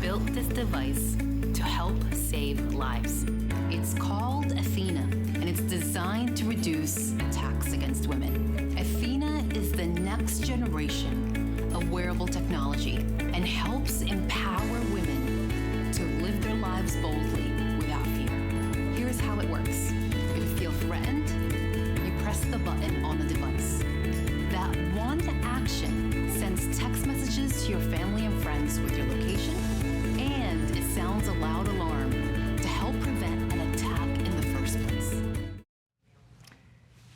built this device to help save lives. It's called Athena, and it's designed to reduce attacks against women. Athena is the next generation of wearable technology and helps empower women to live their lives boldly without fear. Here's how it works. If you feel threatened, you press the button on the device. That one action sends text messages to your family and friends with your location, and it sounds a loud alarm to help prevent an attack in the first place.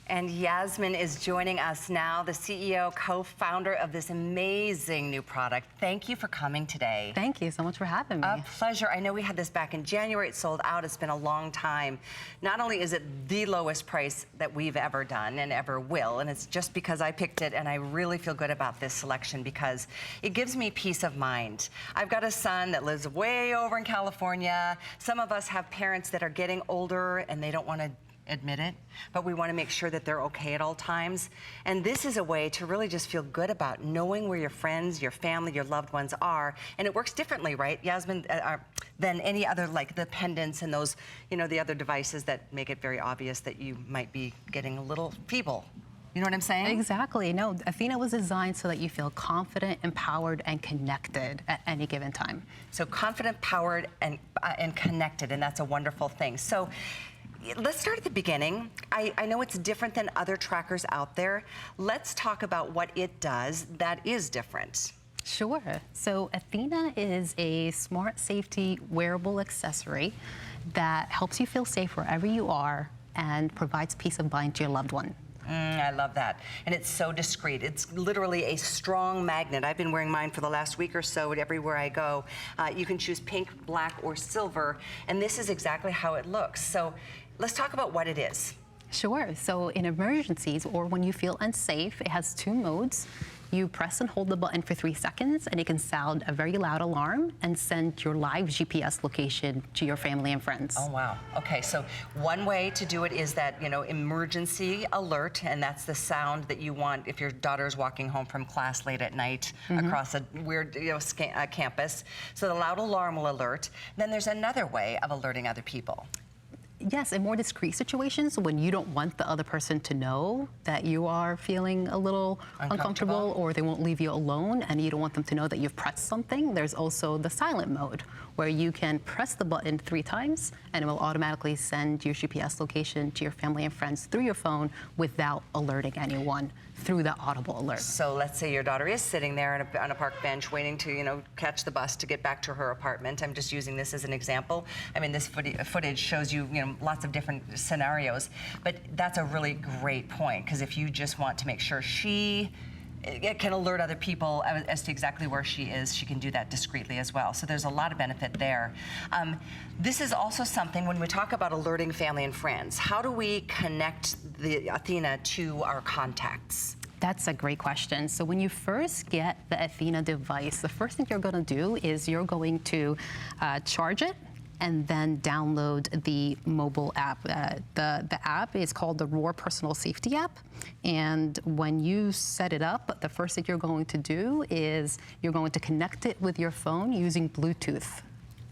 And Yasmin is joining us now, the CEO, co-founder of this amazing new product. Thank you for coming today. Thank you so much for having me. A pleasure. I know we had this back in January. It sold out. It's been a long time. Not only is it the lowest price that we've ever done and ever will, and it's just because I picked it, and I really feel good about this selection because it gives me peace of mind. I've got a son that lives way over in California. Some of us have parents that are getting older and they don't want to admit it, but we want to make sure that they're okay at all times. And this is a way to really just feel good about knowing where your friends, your family, your loved ones are. And it works differently, right, Yasmin, than any other, like the pendants and those, you know, the other devices that make it very obvious that you might be getting a little feeble. You know what I'm saying? Exactly. No, Athena was designed so that you feel confident, empowered, and connected at any given time. So confident, powered, and connected, and that's a wonderful thing. So let's start at the beginning. I know it's different than other trackers out there. Let's talk about what it does that is different. Sure. So Athena is a smart safety wearable accessory that helps you feel safe wherever you are and provides peace of mind to your loved one. I love that. And it's so discreet. It's literally a strong magnet. I've been wearing mine for the last week or so everywhere I go. You can choose pink, black, or silver, and this is exactly how it looks. So let's talk about what it is. Sure. So in emergencies or when you feel unsafe, it has two modes. You press and hold the button for 3 seconds, and it can sound a very loud alarm and send your live GPS location to your family and friends. Oh, wow. Okay, so one way to do it is that, you know, emergency alert, and that's the sound that you want if your daughter's walking home from class late at night across a weird, you know, campus. So the loud alarm will alert. Then there's another way of alerting other people. Yes, in more discreet situations, when you don't want the other person to know that you are feeling a little uncomfortable or they won't leave you alone and you don't want them to know that you've pressed something, there's also the silent mode where you can press the button 3 times and it will automatically send your GPS location to your family and friends through your phone without alerting anyone through the audible alert. So let's say your daughter is sitting there on a park bench waiting to, you know, catch the bus to get back to her apartment. I'm just using this as an example. I mean, this footage shows you, you know, lots of different scenarios, but that's a really great point, because if you just want to make sure she can alert other people as to exactly where she is, she can do that discreetly as well. So there's a lot of benefit there. This is also something, when we talk about alerting family and friends, how do we connect the Athena to our contacts? That's a great question. So when you first get the Athena device, the first thing you're going to do is you're going to charge it and then download the mobile app. The app is called the Roar Personal Safety app. And when you set it up, the first thing you're going to do is you're going to connect it with your phone using Bluetooth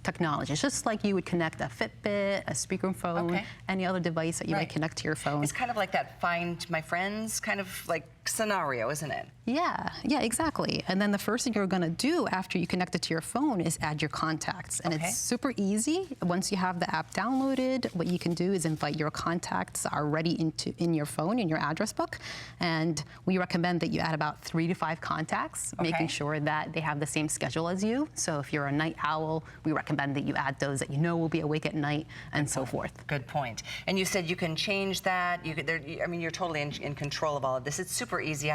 technology. It's just like you would connect a Fitbit, a speakerphone, any other device that you might connect to your phone. It's kind of like that Find My Friends kind of like scenario, isn't it? Yeah, exactly. And then the first thing you're going to do after you connect it to your phone is add your contacts. And it's super easy. Once you have the app downloaded, what you can do is invite your contacts already in your phone, in your address book. And we recommend that you add about 3 to 5 contacts, making sure that they have the same schedule as you. So if you're a night owl, we recommend that you add those that you know will be awake at night and so forth. Good point. And you said you can change that. You could, I mean, you're totally in control of all of this. It's super easy.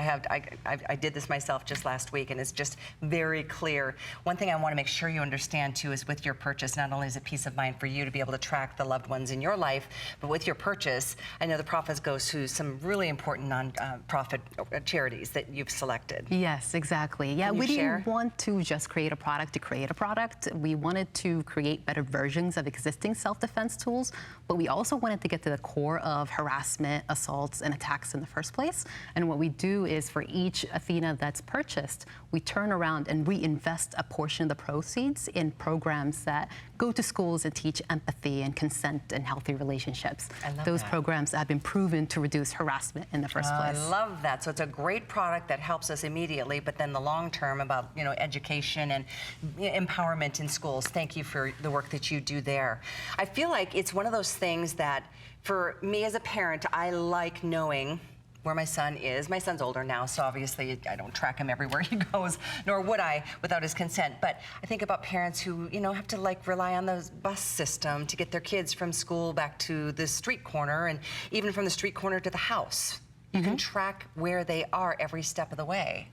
I did this myself just last week, and it's just very clear. One thing I want to make sure you understand too is with your purchase, not only is it peace of mind for you to be able to track the loved ones in your life, but with your purchase, I know the profits goes to some really important non-profit charities that you've selected. Yes, exactly. Yeah, we didn't want to just create a product to create a product. We wanted to create better versions of existing self-defense tools, but we also wanted to get to the core of harassment, assaults, and attacks in the first place. And what we do is for each Athena that's purchased, we turn around and reinvest a portion of the proceeds in programs that go to schools and teach empathy and consent and healthy relationships. Those programs have been proven to reduce harassment in the first place. I love that. So it's a great product that helps us immediately, but then the long term about, you know, education and empowerment in schools. Thank you for the work that you do there. I feel like it's one of those things that for me as a parent, I like knowing where my son is. My son's older now, so obviously I don't track him everywhere he goes, nor would I without his consent. But I think about parents who, you know, have to like rely on the bus system to get their kids from school back to the street corner, and even from the street corner to the house. You can track where they are every step of the way.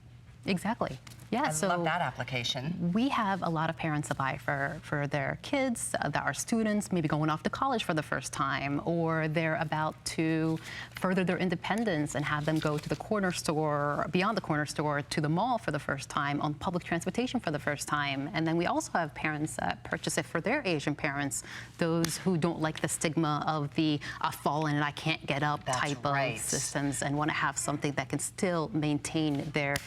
Exactly. Yeah, I love that application. We have a lot of parents that buy for their kids that are students, maybe going off to college for the first time, or they're about to further their independence and have them go to the corner store, beyond the corner store, to the mall for the first time, on public transportation for the first time. And then we also have parents that purchase it for their Asian parents, those who don't like the stigma of the I've fallen and I can't get up type of systems, and want to have something that can still maintain their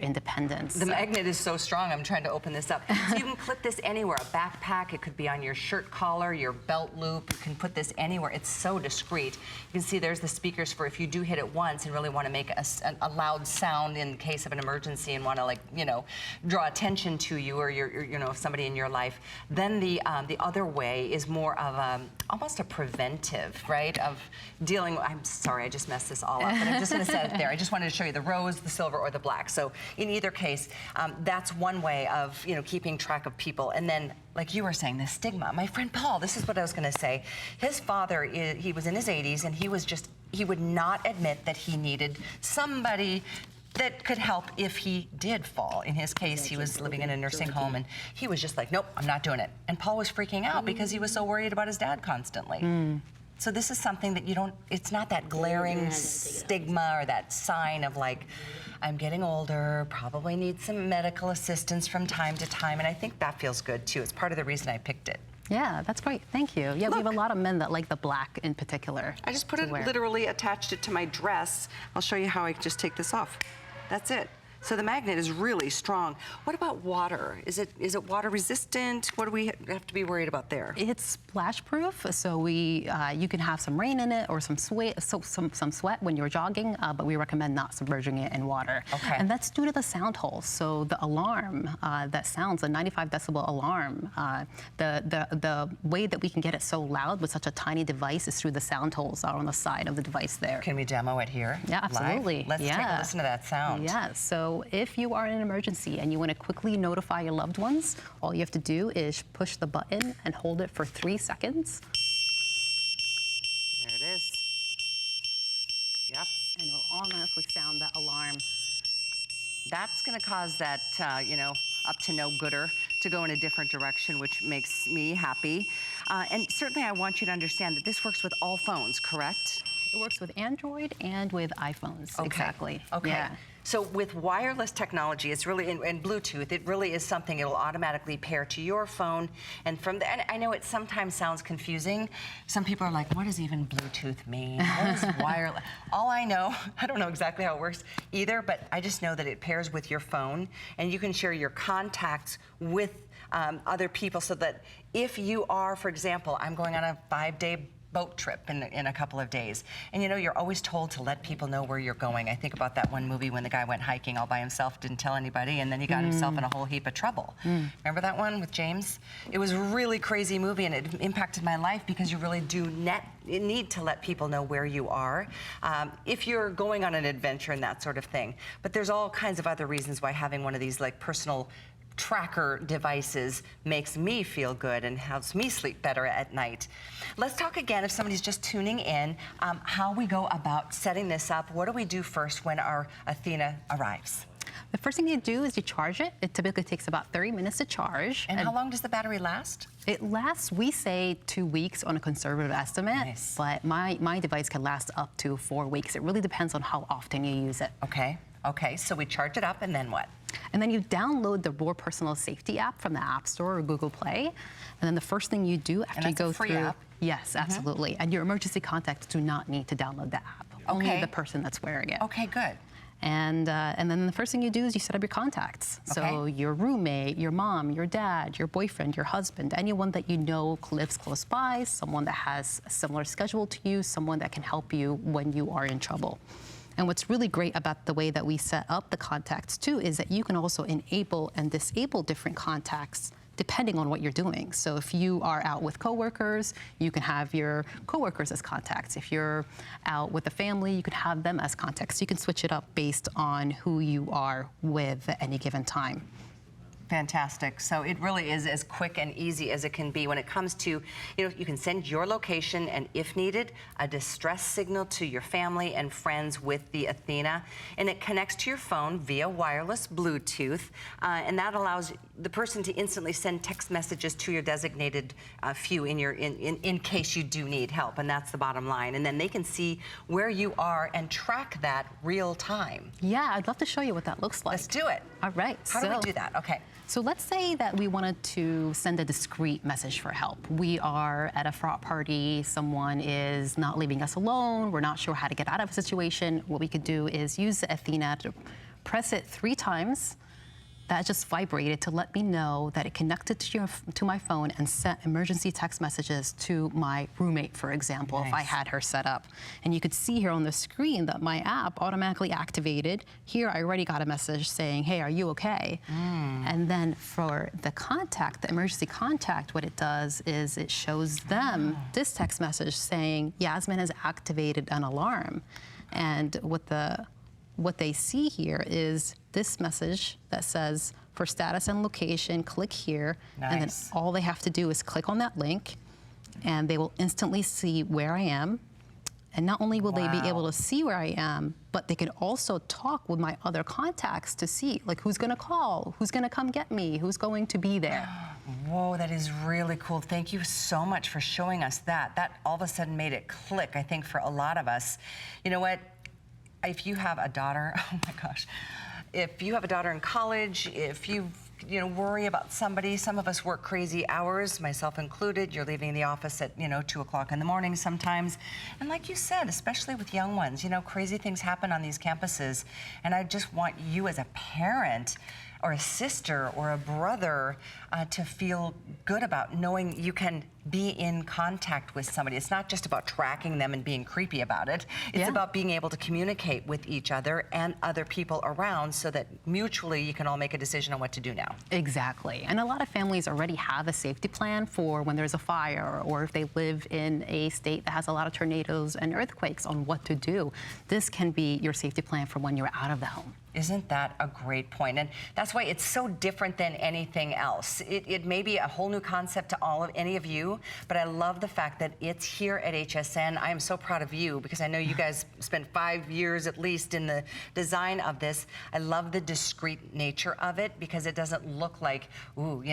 independence. The magnet is so strong. I'm trying to open this up. So you can clip this anywhere. A backpack, it could be on your shirt collar, your belt loop. You can put this anywhere. It's so discreet. You can see there's the speakers for if you do hit it once and really want to make a loud sound in case of an emergency and want to, like, you know, draw attention to you or your you know, somebody in your life. Then the other way is more of almost a preventive, right? Of dealing. I'm sorry, I just messed this all up, but I'm just going to set it there. I just wanted to show you the rose, the silver, or the black. So in either case, that's one way of, you know, keeping track of people. And then, like you were saying, the stigma. My friend Paul, this is what I was going to say. His father, he was in his 80s, and he would not admit that he needed somebody that could help if he did fall. In his case, he was living in a nursing home, and he was just like, nope, I'm not doing it. And Paul was freaking out because he was so worried about his dad constantly. So this is something that you don't, it's not that glaring stigma or that sign of like, I'm getting older, probably need some medical assistance from time to time. And I think that feels good too. It's part of the reason I picked it. Yeah, that's great. Thank you. Yeah, we have a lot of men that like the black in particular. I just put it, literally attached it to my dress. I'll show you how I just take this off. That's it. So the magnet is really strong. What about water? Is it water resistant? What do we have to be worried about there? It's splash proof, so you can have some rain in it or some sweat, some sweat when you're jogging, but we recommend not submerging it in water. Okay. And that's due to the sound hole. So the alarm that sounds, a 95 decibel alarm, the way that we can get it so loud with such a tiny device is through the sound holes on the side of the device there. Can we demo it here? Yeah, absolutely. Live? Let's take a listen to that sound. Yeah. So if you are in an emergency and you want to quickly notify your loved ones, all you have to do is push the button and hold it for 3 seconds. There it is. Yep. And it will automatically sound that alarm. That's going to cause that, you know, up to no gooder to go in a different direction, which makes me happy. And certainly I want you to understand that this works with all phones, correct? It works with Android and with iPhones. Okay. Exactly. Okay. Yeah. So with wireless technology, it's really, and Bluetooth, it really is something it'll automatically pair to your phone. And from the, and I know it sometimes sounds confusing. Some people are like, what does even Bluetooth mean? What is wireless? All I know, I don't know exactly how it works either, but I just know that it pairs with your phone, and you can share your contacts with other people, so that if you are, for example, I'm going on a 5-day boat trip in a couple of days. And you know, you're always told to let people know where you're going. I think about that one movie when the guy went hiking all by himself, didn't tell anybody, and then he got himself in a whole heap of trouble. Remember that one with James? It was a really crazy movie, and it impacted my life because you really do need to let people know where you are if you're going on an adventure and that sort of thing. But there's all kinds of other reasons why having one of these like personal tracker devices makes me feel good and helps me sleep better at night. Let's talk again, if somebody's just tuning in, how we go about setting this up. What do we do first when our Athena arrives? The first thing you do is you charge it. It typically takes about 30 minutes to charge. And how long does the battery last? It lasts, we say, 2 weeks on a conservative estimate. Nice. But my device can last up to 4 weeks. It really depends on how often you use it. Okay. Okay, so we charge it up, and then what? And then you download the Athena Personal Safety app from the App Store or Google Play. And then the first thing you do after you go free through... app. Yes, absolutely. And your emergency contacts do not need to download the app. Only the person that's wearing it. Okay, good. And then the first thing you do is you set up your contacts. So Okay. your roommate, your mom, your dad, your boyfriend, your husband, anyone that you know lives close by, someone that has a similar schedule to you, someone that can help you when you are in trouble. And what's really great about the way that we set up the contacts too is that you can also enable and disable different contacts depending on what you're doing. So if you are out with coworkers, you can have your coworkers as contacts. If you're out with a family, you can have them as contacts. You can switch it up based on who you are with at any given time. Fantastic. So it really is as quick and easy as it can be when it comes to, you can send your location and, if needed, a distress signal to your family and friends with the Athena. And it connects to your phone via wireless Bluetooth. And that allows the person to instantly send text messages to your designated few in case you do need help. And that's the bottom line. And then they can see where you are and track that real time. Yeah, I'd love to show you what that looks like. Let's do it. All right. How do we do that? Okay. So let's say that we wanted to send a discreet message for help. We are at a frat party, someone is not leaving us alone, we're not sure how to get out of a situation. What we could do is use the Athena to press it 3 times. That just vibrated to let me know that it connected to my phone and sent emergency text messages to my roommate, for example, Nice. if I had her set up. And you could see here on the screen that my app automatically activated. Here, I already got a message saying, hey, are you okay? And then for the contact, the emergency contact, what it does is it shows them this text message saying, Yasmin has activated an alarm. And what they see here is this message that says, for status and location, click here. Nice. And then all they have to do is click on that link, and they will instantly see where I am. And not only will they be able to see where I am, but they can also talk with my other contacts to see, like, who's going to call, who's going to come get me, who's going to be there. Whoa, that is really cool. Thank you so much for showing us that. That all of a sudden made it click, I think, for a lot of us. You know what? If you have a daughter, oh my gosh, if you have a daughter in college, if you worry about somebody, some of us work crazy hours, myself included. You're leaving the office at 2 o'clock in the morning sometimes. And like you said, especially with young ones, crazy things happen on these campuses. And I just want you as a parent or a sister or a brother to feel good about knowing you can be in contact with somebody. It's not just about tracking them and being creepy about it. It's about being able to communicate with each other and other people around so that mutually you can all make a decision on what to do now. Exactly. And a lot of families already have a safety plan for when there's a fire or if they live in a state that has a lot of tornadoes and earthquakes on what to do. This can be your safety plan for when you're out of the home. Isn't that a great point? And that's why it's so different than anything else. It may be a whole new concept to any of you, but I love the fact that it's here at HSN. I am so proud of you because I know you guys spent 5 years at least in the design of this. I love the discreet nature of it because it doesn't look like, ooh,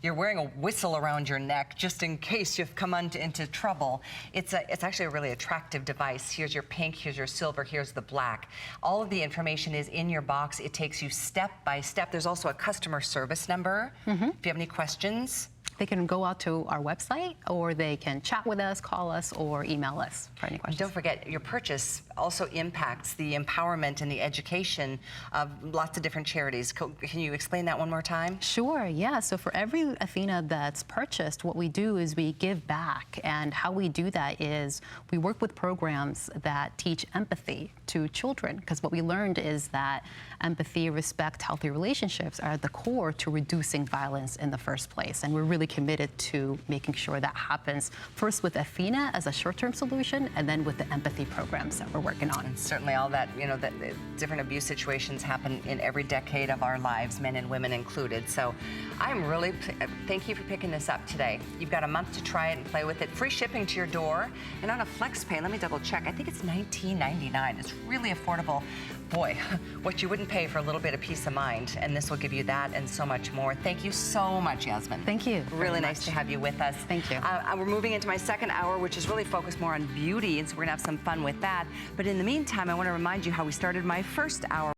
you're wearing a whistle around your neck just in case you've come into trouble. It's actually a really attractive device. Here's your pink, here's your silver, here's the black. All of the information is in your box. It takes you step by step. There's also a customer service number. If you have any questions. They can go out to our website, or they can chat with us, call us, or email us for any questions. Don't forget, your purchase also impacts the empowerment and the education of lots of different charities. Can you explain that one more time? Sure, yeah. So for every Athena that's purchased, what we do is we give back. And how we do that is we work with programs that teach empathy to children. Because what we learned is that empathy, respect, healthy relationships are at the core to reducing violence in the first place. And we're really committed to making sure that happens first with Athena as a short-term solution, and then with the empathy programs that we're working on. And certainly all that, that different abuse situations happen in every decade of our lives, men and women included. So thank you for picking this up today. You've got a month to try it and play with it. Free shipping to your door. And on a flex pay, let me double check. I think it's $19.99. It's really affordable. Boy, what you wouldn't pay for a little bit of peace of mind, and this will give you that and so much more. Thank you so much, Yasmin. Thank you. Really nice to have you with us. Thank you. We're moving into my second hour, which is really focused more on beauty, and so we're gonna have some fun with that. But in the meantime, I want to remind you how we started my first hour.